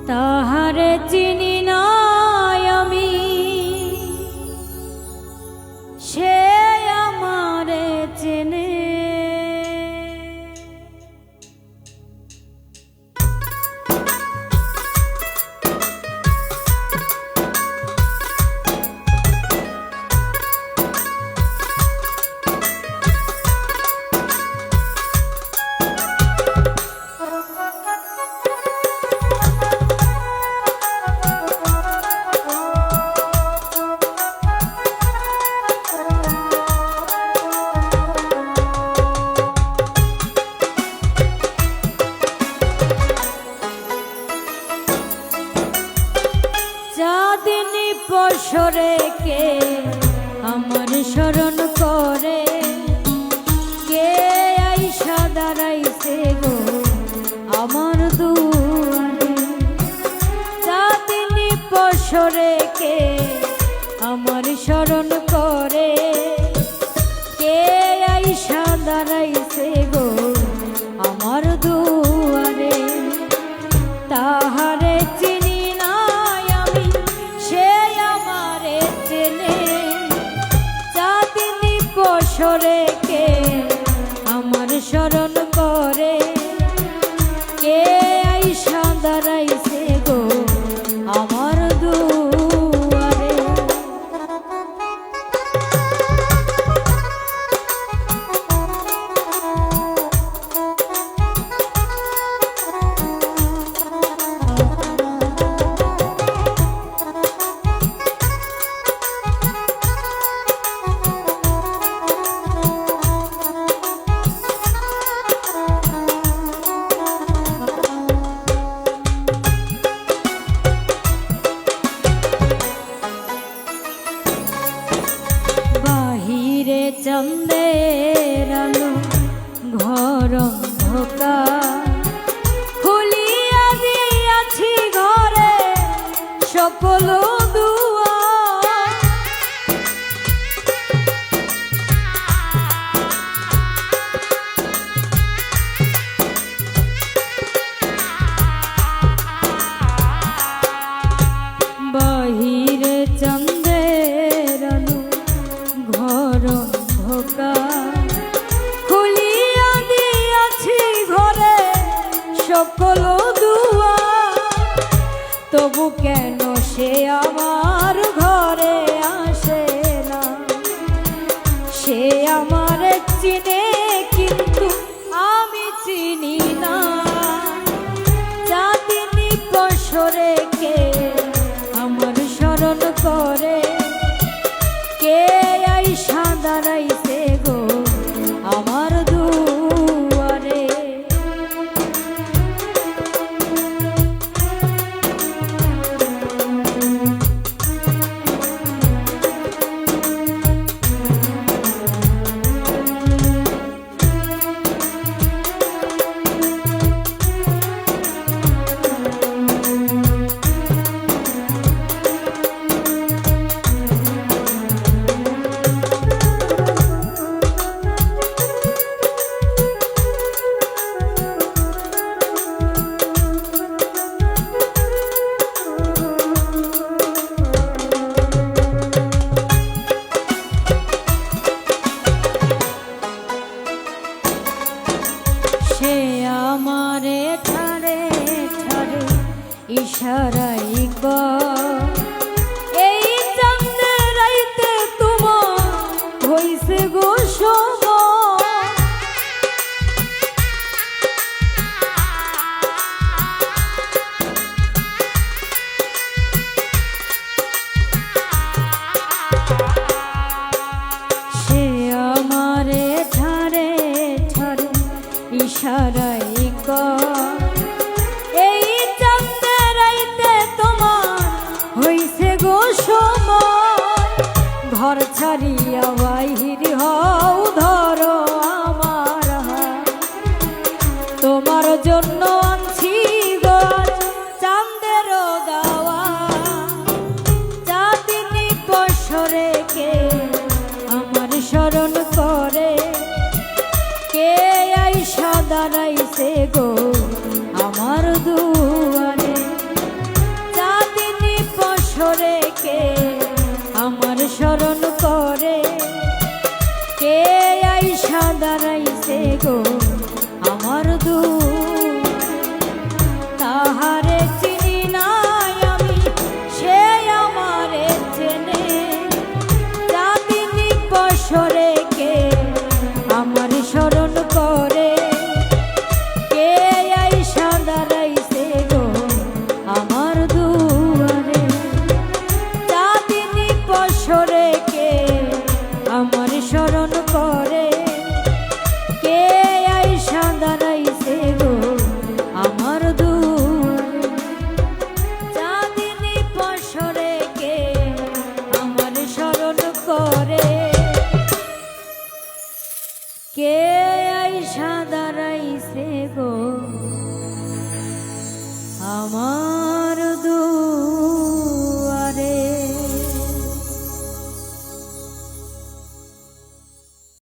তাহারে চিনি না আমি, সে আমারে চেনে। চাঁদনি পশরে কে আমার স্মরণ করে, কে আইসা দাঁড়াইছে গো আমার দুয়ারে। চাঁদনি পশরে কে আমার স্মরণ করে, কে আইসা দাঁড়াইছে গো আমার দুয়ারে। তাহারে চিনি না আমি, সে আমারে চেনে। চাঁদনি পশরে কে আমার স্মরণ করে, কে আইসা দাঁড়াইছে গো আমার দুয়ারে। বাহিরে চন্দের আলো ঘর অন্ধকার, খুলিয়া দিয়াছি ঘরে সকল দুয়ার। বাহিরে চন্দের আলো ঘর অন্ধকার, খুলিয়া দিয়াছি ঘরে সকল দুয়ার। তবু কেন সে আমার ঘরে আসে না, সে আমার চিনে কিন্তু আমি চিনি না। চাঁদনি পশরে কে আমার স্মরণ করে, কে আইসা দাঁড়াইছে গো আমার দুয়ারে। সে আমারে ঠারে ঠারে ইশারাই কর, এই চাঁদের রাইতে তোমার হইছে গো সময়। সে আমারে ঠারে ঠারে ইশারাই কর, এই চাঁদের রাইতে তোমার হইছে গো সময়। ঘর ছাড়িয়া বাহির হও ধরো আমার হাত, তোমার জন্য আনছি গো চাঁদের দাওয়া। চাঁদনি পশরে কে আমার স্মরণ করে, কে আইসা দাঁড়াইছে গো